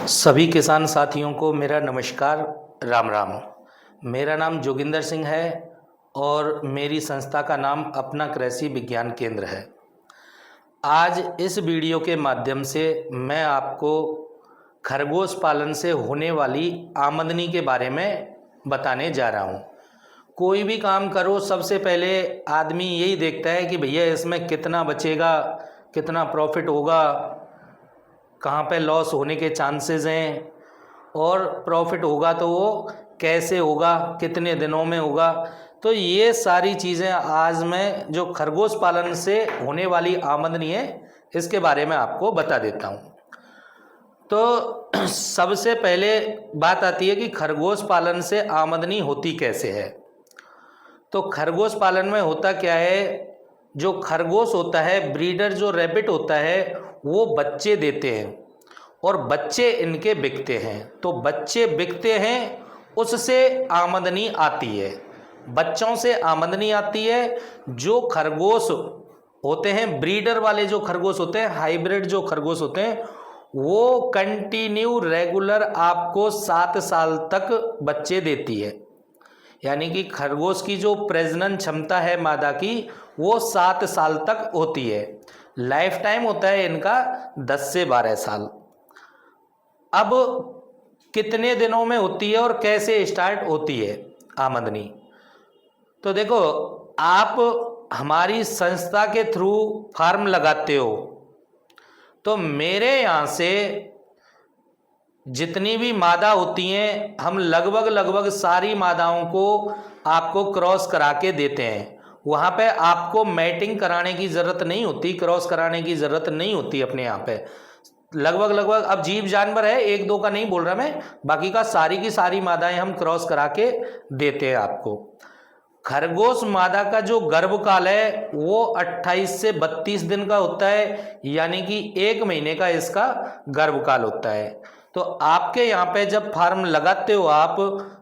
सभी किसान साथियों को मेरा नमस्कार। राम राम। मेरा नाम जोगिंदर सिंह है और मेरी संस्था का नाम अपना कृषि विज्ञान केंद्र है। आज इस वीडियो के माध्यम से मैं आपको खरगोश पालन से होने वाली आमदनी के बारे में बताने जा रहा हूँ। कोई भी काम करो सबसे पहले आदमी यही देखता है कि भैया इसमें कितना बचेगा, कितना प्रॉफिट होगा, कहाँ पे लॉस होने के चांसेस हैं और प्रॉफिट होगा तो वो कैसे होगा, कितने दिनों में होगा। तो ये सारी चीज़ें आज मैं जो खरगोश पालन से होने वाली आमदनी है इसके बारे में आपको बता देता हूँ। तो सबसे पहले बात आती है कि खरगोश पालन से आमदनी होती कैसे है। तो खरगोश पालन में होता क्या है, जो खरगोश होता है, ब्रीडर जो रैबिट होता है, वो बच्चे देते हैं और बच्चे इनके बिकते हैं। तो बच्चे बिकते हैं, उससे आमदनी आती है, बच्चों से आमदनी आती है। जो खरगोश होते हैं, ब्रीडर वाले जो खरगोश होते हैं, हाइब्रिड जो खरगोश होते हैं, वो कंटिन्यू रेगुलर आपको 7 साल तक बच्चे देती है। यानी कि खरगोश की जो प्रजनन क्षमता है मादा की, वो 7 साल तक होती है। लाइफ टाइम होता है इनका 10 से 12 साल। अब कितने दिनों में होती है और कैसे स्टार्ट होती है आमदनी। तो देखो, आप हमारी संस्था के थ्रू फार्म लगाते हो तो मेरे यहाँ से जितनी भी मादा होती हैं, हम लगभग सारी मादाओं को आपको क्रॉस करा के देते हैं। वहाँ पे आपको मैटिंग कराने की ज़रूरत नहीं होती, क्रॉस कराने की ज़रूरत नहीं होती अपने यहाँ पे। लगभग अब जीव जानवर है, एक दो का नहीं बोल रहा मैं, बाकी का सारी की सारी मादाएं हम क्रॉस करा के देते हैं आपको। खरगोश मादा का जो गर्भकाल है वो 28 से 32 दिन का होता है, यानी कि 1 महीने का इसका गर्भकाल होता है। तो आपके यहाँ पे जब फार्म लगाते हो आप,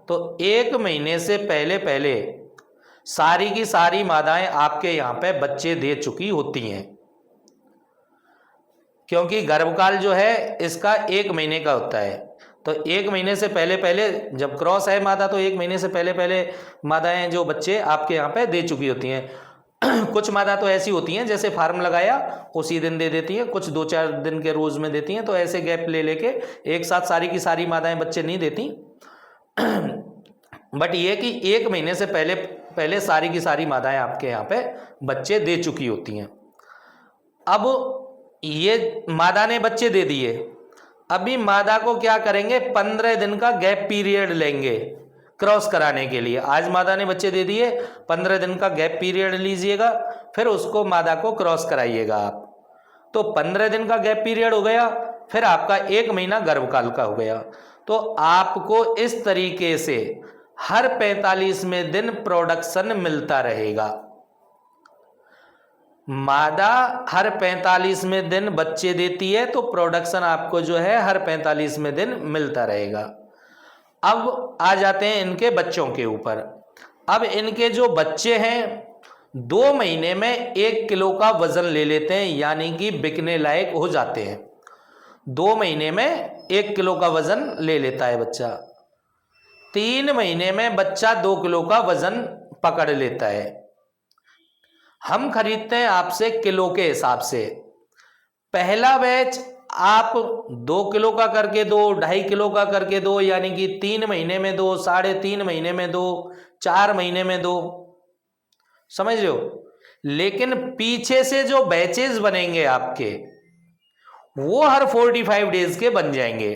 तो 1 महीने से पहले सारी की सारी मादाएं आपके यहाँ पे बच्चे दे चुकी होती हैं, क्योंकि गर्भकाल जो है इसका 1 महीने का होता है। तो 1 महीने से पहले जब क्रॉस है मादा, तो 1 महीने से पहले मादाएं जो बच्चे आपके यहाँ पे दे चुकी होती हैं। कुछ मादा तो ऐसी होती हैं जैसे फार्म लगाया उसी दिन दे देती हैं, कुछ 2-4 दिन के रोज में देती हैं। तो ऐसे गैप ले लेके एक साथ सारी की सारी मादाएं बच्चे नहीं देती। बट ये कि 1 महीने से पहले सारी की सारी मादाएं आपके यहाँ पे बच्चे दे चुकी होती हैं। अब ये मादा ने बच्चे दे दिए, अभी मादा को क्या करेंगे, 15 दिन का गैप पीरियड लेंगे क्रॉस कराने के लिए। आज मादा ने बच्चे दे दिए, 15 दिन का गैप पीरियड लीजिएगा, फिर उसको मादा को क्रॉस कराइएगा आप। तो 15 दिन का गैप पीरियड हो गया, फिर आपका 1 महीना गर्भकाल का हो गया। तो आपको इस तरीके से हर 45वें दिन प्रोडक्शन मिलता रहेगा। मादा हर 45वें दिन बच्चे देती है, तो प्रोडक्शन आपको जो है हर 45वें दिन मिलता रहेगा। अब आ जाते हैं इनके बच्चों के ऊपर। अब इनके जो बच्चे हैं 2 महीने में 1 किलो का वजन ले लेते हैं, यानी कि बिकने लायक हो जाते हैं। 2 महीने में 1 किलो का वजन ले लेता है बच्चा। 3 महीने में बच्चा 2 किलो का वजन पकड़ लेता है। हम खरीदते हैं आपसे किलो के हिसाब से। पहला बैच आप 2 किलो का करके दो, 2.5 किलो का करके दो, यानी कि 3 महीने में दो, 3.5 महीने में दो, 4 महीने में दो, समझ रहे हो। लेकिन पीछे से जो बैचेस बनेंगे आपके, वो हर 45 डेज के बन जाएंगे।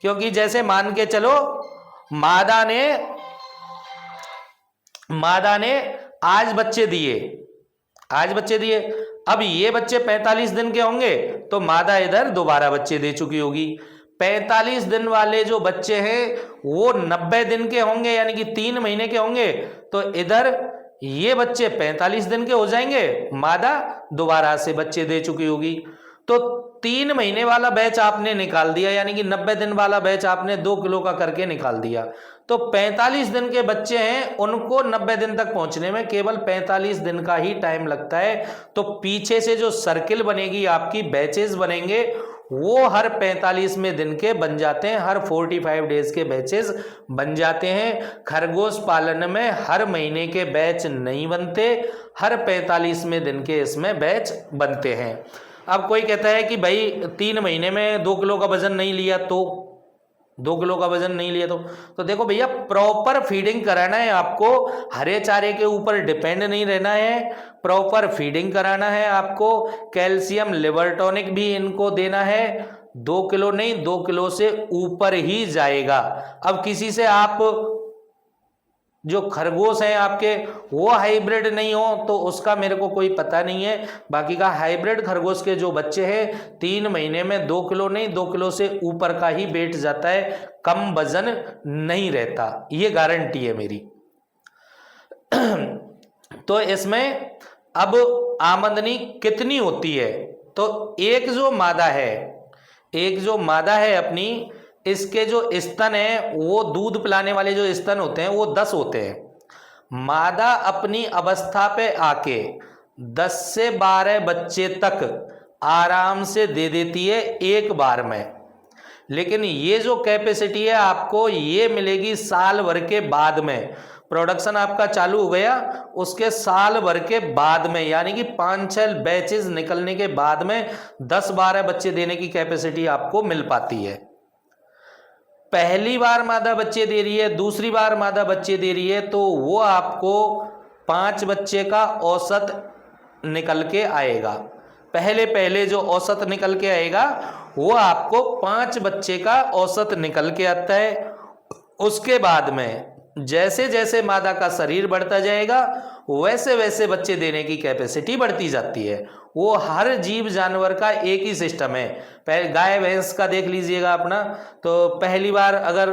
क्योंकि जैसे मान के चलो मादा ने आज बच्चे दिए, अब ये बच्चे 45 दिन के होंगे तो मादा इधर दोबारा बच्चे दे चुकी होगी। 45 दिन वाले जो बच्चे हैं वो 90 दिन के होंगे, यानी कि 3 महीने के होंगे, तो इधर ये बच्चे 45 दिन के हो जाएंगे, मादा दोबारा से बच्चे दे चुकी होगी। तो 3 महीने वाला बैच आपने निकाल दिया, यानी कि 90 दिन वाला बैच आपने 2 किलो का करके निकाल दिया। तो 45 दिन के बच्चे हैं, उनको 90 दिन तक पहुंचने में केवल 45 दिन का ही टाइम लगता है। तो पीछे से जो सर्किल बनेगी आपकी, बैचेस बनेंगे, वो हर 45वें दिन के बन जाते हैं, हर 45 डेज के बैचेस बन जाते हैं। खरगोश पालन में हर महीने के बैच नहीं बनते, हर 45वें दिन के इसमें बैच बनते हैं। अब कोई कहता है कि भाई 3 महीने में 2 किलो का वजन नहीं लिया तो 2 किलो का वजन नहीं लिया तो देखो भैया, प्रॉपर फीडिंग कराना है आपको, हरे चारे के ऊपर डिपेंड नहीं रहना है, प्रॉपर फीडिंग कराना है आपको। कैल्शियम लिवर टॉनिक भी इनको देना है, 2 किलो नहीं 2 किलो से ऊपर ही जाएगा। अब किसी से आप जो खरगोश हैं आपके वो हाइब्रिड नहीं हो तो उसका मेरे को कोई पता नहीं है, बाकी का हाइब्रिड खरगोश के जो बच्चे हैं 3 महीने में 2 किलो नहीं 2 किलो से ऊपर का ही वेट जाता है, कम वजन नहीं रहता, ये गारंटी है मेरी। तो इसमें अब आमदनी कितनी होती है, तो एक जो मादा है अपनी, इसके जो स्तन है वो दूध पिलाने वाले जो स्तन होते हैं वो 10 होते हैं। मादा अपनी अवस्था पे आके 10 से 12 बच्चे तक आराम से दे देती है एक बार में, लेकिन ये जो कैपेसिटी है आपको ये मिलेगी साल भर के बाद में। प्रोडक्शन आपका चालू हो गया उसके साल भर के बाद में, यानी कि 5-6 बैचेस निकलने के बाद में 10-12 बच्चे देने की कैपेसिटी आपको मिल पाती है। पहली बार मादा बच्चे दे रही है, दूसरी बार मादा बच्चे दे रही है, तो वो आपको 5 बच्चे का औसत निकल के आएगा। पहले जो औसत निकल के आएगा वो आपको 5 बच्चे का औसत निकल के आता है। उसके बाद में जैसे जैसे मादा का शरीर बढ़ता जाएगा वैसे वैसे बच्चे देने की कैपेसिटी बढ़ती जाती है। वो हर जीव जानवर का एक ही सिस्टम है। पहले गाय भैंस का देख लीजिएगा अपना, तो पहली बार अगर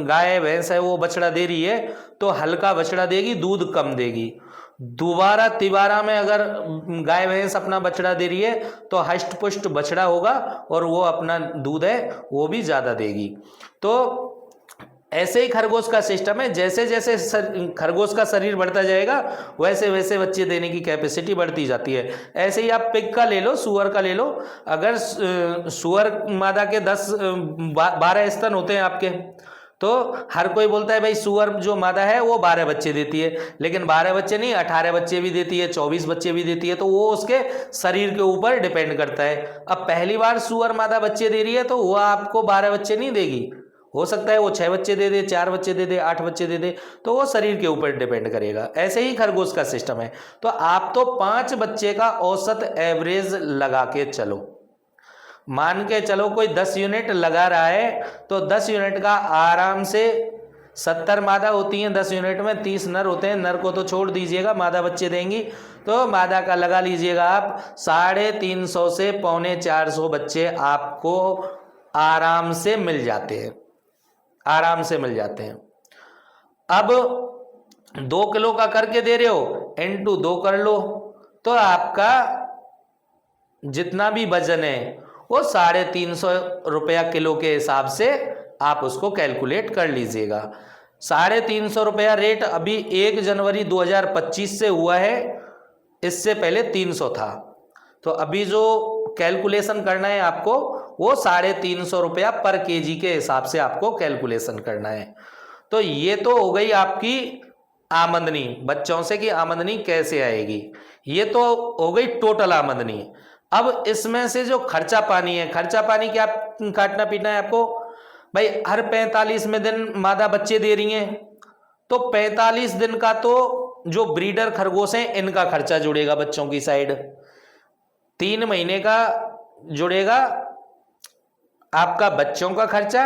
गाय भैंस है वो बछड़ा दे रही है तो हल्का बछड़ा देगी, दूध कम देगी। दोबारा तिबारा में अगर गाय भैंस अपना बछड़ा दे रही है तो हष्ट पुष्ट बछड़ा होगा और वो अपना दूध है वो भी ज़्यादा देगी। तो ऐसे ही खरगोश का सिस्टम है, जैसे जैसे खरगोश का शरीर बढ़ता जाएगा वैसे वैसे बच्चे देने की कैपेसिटी बढ़ती जाती है। ऐसे ही आप पिग का ले लो, सुअर का ले लो। अगर सुअर मादा के 10-12 स्तन होते हैं आपके, तो हर कोई बोलता है भाई सुअर जो मादा है वो 12 बच्चे देती है, लेकिन 12 बच्चे नहीं 18 बच्चे भी देती है, 24 बच्चे भी देती है। तो वो उसके शरीर के ऊपर डिपेंड करता है। अब पहली बार सुअर मादा बच्चे दे रही है तो वह आपको 12 बच्चे नहीं देगी, हो सकता है वो 6 बच्चे दे दे, 4 बच्चे दे दे, 8 बच्चे दे दे, तो वो शरीर के ऊपर डिपेंड करेगा। ऐसे ही खरगोश का सिस्टम है। तो आप तो 5 बच्चे का औसत एवरेज लगा के चलो, मान के चलो कोई 10 यूनिट लगा रहा है तो 10 यूनिट का आराम से 70 मादा होती हैं, 10 यूनिट में 30 नर होते हैं। नर को तो छोड़ दीजिएगा, मादा बच्चे देंगी, तो मादा का लगा लीजिएगा आप 350 से 450 बच्चे आपको आराम से मिल जाते हैं, आराम से मिल जाते हैं। अब 2 किलो का करके दे रहे हो, इंटू 2 कर लो, तो आपका जितना भी वजन है वो 350 रुपया किलो के हिसाब से आप उसको कैलकुलेट कर लीजिएगा। 350 रुपया रेट अभी 1 जनवरी 2025 से हुआ है, इससे पहले 300 था। तो अभी जो कैलकुलेशन करना है आपको वो 350 रुपया पर केजी के हिसाब से आपको कैलकुलेशन करना है। तो ये तो हो गई आपकी आमदनी, बच्चों से की आमदनी कैसे आएगी, ये तो हो गई टोटल आमदनी। अब इसमें से जो खर्चा पानी है, खर्चा पानी क्या काटना पीटना है आपको भाई। हर 45वें दिन मादा बच्चे दे रही हैं, तो 45 दिन का तो जो ब्रीडर खरगोश हैं इनका खर्चा जुड़ेगा, बच्चों की साइड 3 महीने का जुड़ेगा आपका बच्चों का खर्चा,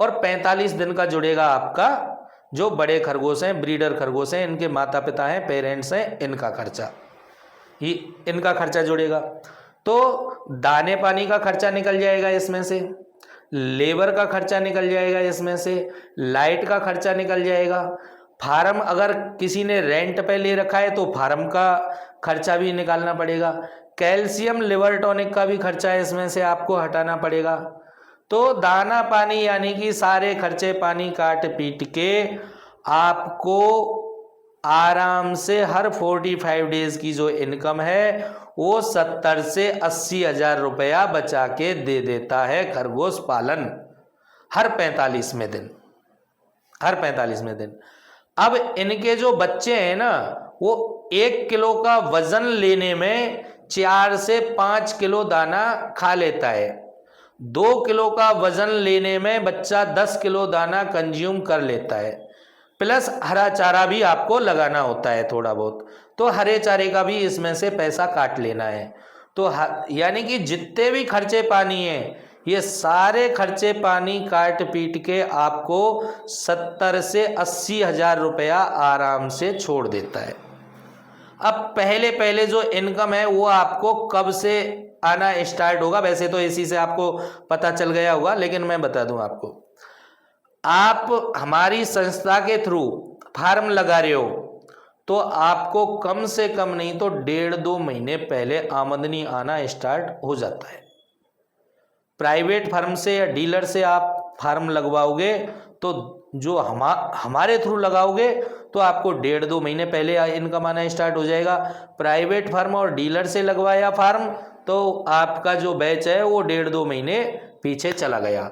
और 45 दिन का जुड़ेगा आपका जो बड़े खरगोश हैं, ब्रीडर खरगोश हैं, इनके माता पिता हैं, पेरेंट्स हैं, इनका खर्चा, ये इनका खर्चा जुड़ेगा। तो दाने पानी का खर्चा निकल जाएगा इसमें से, लेबर का खर्चा निकल जाएगा इसमें से, लाइट का खर्चा निकल जाएगा। फार्म अगर किसी ने रेंट पे ले रखा है तो फार्म का खर्चा भी निकालना पड़ेगा। कैल्शियम लिवर टॉनिक का भी खर्चा इसमें से आपको हटाना पड़ेगा। तो दाना पानी यानी कि सारे खर्चे पानी काट पीट के आपको आराम से हर 45 डेज की जो इनकम है वो 70 से 80 हजार रुपया बचा के दे देता है खरगोश पालन हर 45वें दिन, हर 45वें दिन। अब इनके जो बच्चे हैं ना वो 1 किलो का वजन लेने में 4 से 5 किलो दाना खा लेता है। 2 किलो का वजन लेने में बच्चा 10 किलो दाना कंज्यूम कर लेता है, प्लस हरा चारा भी आपको लगाना होता है थोड़ा बहुत, तो हरे चारे का भी इसमें से पैसा काट लेना है। तो यानी कि जितने भी खर्चे पानी हैं ये सारे खर्चे पानी काट पीट के आपको 70 से 80 हजार रुपया आराम से छोड़ देता है। अब पहले पहले जो इनकम है वो आपको कब से आना स्टार्ट होगा, वैसे तो इसी से आपको पता चल गया होगा, लेकिन मैं बता दूं आपको। आप हमारी संस्था के थ्रू फार्म लगा रहे हो तो आपको कम से कम नहीं तो 1.5-2 महीने पहले आमदनी आना स्टार्ट हो जाता है। प्राइवेट फार्म से या डीलर से आप फार्म लगवाओगे तो जो हमारे थ्रू लगाओगे तो आपको 1.5-2 महीने पहले इनकम आना स्टार्ट हो जाएगा। प्राइवेट फार्म और डीलर से लगवाया फार्म तो आपका जो बैच है वो 1.5-2 महीने पीछे चला गया,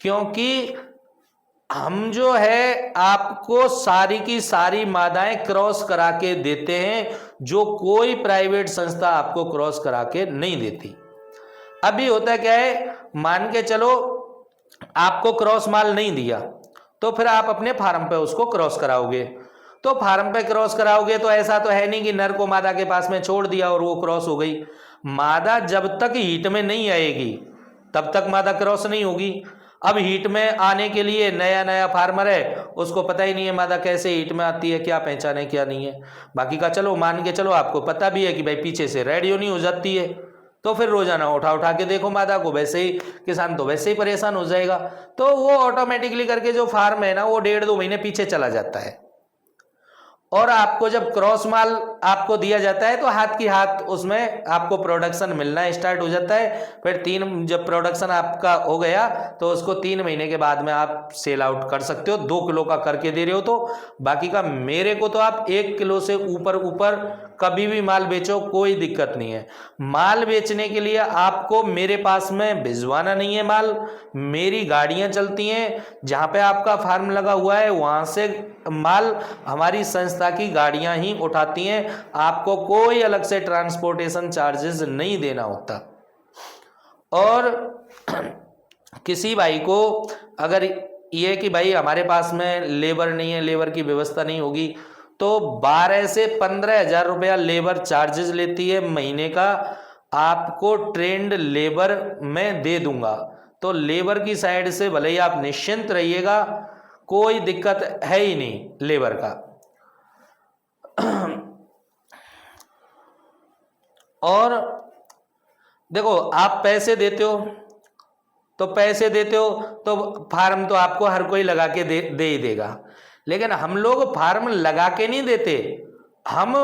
क्योंकि हम जो है आपको सारी की सारी मादाएं क्रॉस करा के देते हैं जो कोई प्राइवेट संस्था आपको क्रॉस करा के नहीं देती। अभी होता क्या है, मान के चलो आपको क्रॉस माल नहीं दिया तो फिर आप अपने फार्म पे उसको क्रॉस कराओगे, तो फार्म पे क्रॉस कराओगे तो ऐसा तो है नहीं कि नर को मादा के पास में छोड़ दिया और वो क्रॉस हो गई। मादा जब तक हीट में नहीं आएगी तब तक मादा क्रॉस नहीं होगी। अब हीट में आने के लिए नया नया फार्मर है, उसको पता ही नहीं है मादा कैसे हीट में आती है, क्या पहचान है क्या नहीं है। बाकी का चलो मान के चलो आपको पता भी है कि भाई पीछे से रेडियो नहीं हो जाती है, तो फिर रोजाना उठा उठा के देखो मादा को, वैसे ही किसान तो वैसे ही परेशान हो जाएगा। तो वो ऑटोमेटिकली करके जो फार्म है ना वो 1.5-2 महीने पीछे चला जाता है। और आपको जब क्रॉस माल आपको दिया जाता है तो हाथ की हाथ उसमें आपको प्रोडक्शन मिलना स्टार्ट हो जाता है। फिर जब प्रोडक्शन आपका हो गया तो उसको 3 महीने के बाद में आप सेल आउट कर सकते हो। 2 किलो का करके दे रहे हो तो बाकी का मेरे को तो आप 1 किलो से ऊपर कभी भी माल बेचो, कोई दिक्कत नहीं है। माल बेचने के लिए आपको मेरे पास में भिजवाना नहीं है माल, मेरी गाड़ियां चलती हैं, जहां पे आपका फार्म लगा हुआ है वहां से माल हमारी संस्था की गाड़ियां ही उठाती हैं। आपको कोई अलग से ट्रांसपोर्टेशन चार्जेस नहीं देना होता। और किसी भाई को अगर ये कि भाई हमारे पास में लेबर नहीं है, लेबर की व्यवस्था नहीं होगी, तो 12 से 15 हजार रुपया लेबर चार्जेस लेती है महीने का, आपको ट्रेंड लेबर मैं दे दूंगा। तो लेबर की साइड से भले ही आप निश्चिंत रहिएगा, कोई दिक्कत है ही नहीं लेबर का। और देखो आप पैसे देते हो तो फार्म तो आपको हर कोई लगा के दे ही देगा, लेकिन हम लोग फार्म लगा के नहीं देते, हम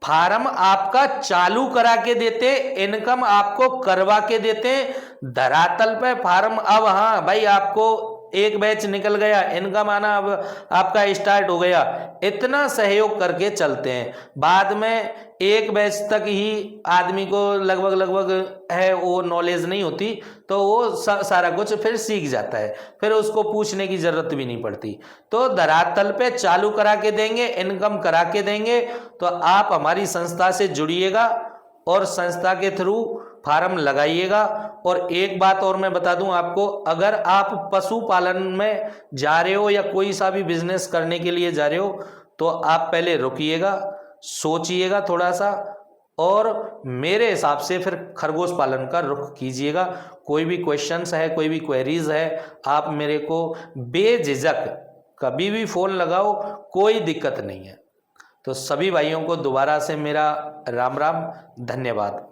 फार्म आपका चालू करा के देते, इनकम आपको करवा के देते धरातल पे फार्म। अब हाँ भाई आपको एक बैच निकल गया, इनकम आना अब आपका स्टार्ट हो गया, इतना सहयोग करके चलते हैं। बाद में एक बैच तक ही आदमी को लगभग है वो नॉलेज नहीं होती, तो वो सारा कुछ फिर सीख जाता है, फिर उसको पूछने की जरूरत भी नहीं पड़ती। तो धरातल पे चालू करा के देंगे, इनकम करा के देंगे। तो आप हमारी संस्था से जुड़िएगा और संस्था के थ्रू फार्म लगाइएगा। और एक बात और मैं बता दूं आपको, अगर आप पशुपालन में जा रहे हो या कोई सा भी बिजनेस करने के लिए जा रहे हो तो आप पहले रुकिएगा, सोचिएगा थोड़ा सा, और मेरे हिसाब से फिर खरगोश पालन का रुख कीजिएगा। कोई भी क्वेश्चंस है, कोई भी क्वेरीज है, आप मेरे को बेझिझक कभी भी फोन लगाओ, कोई दिक्कत नहीं है। तो सभी भाइयों को दोबारा से मेरा राम राम, धन्यवाद।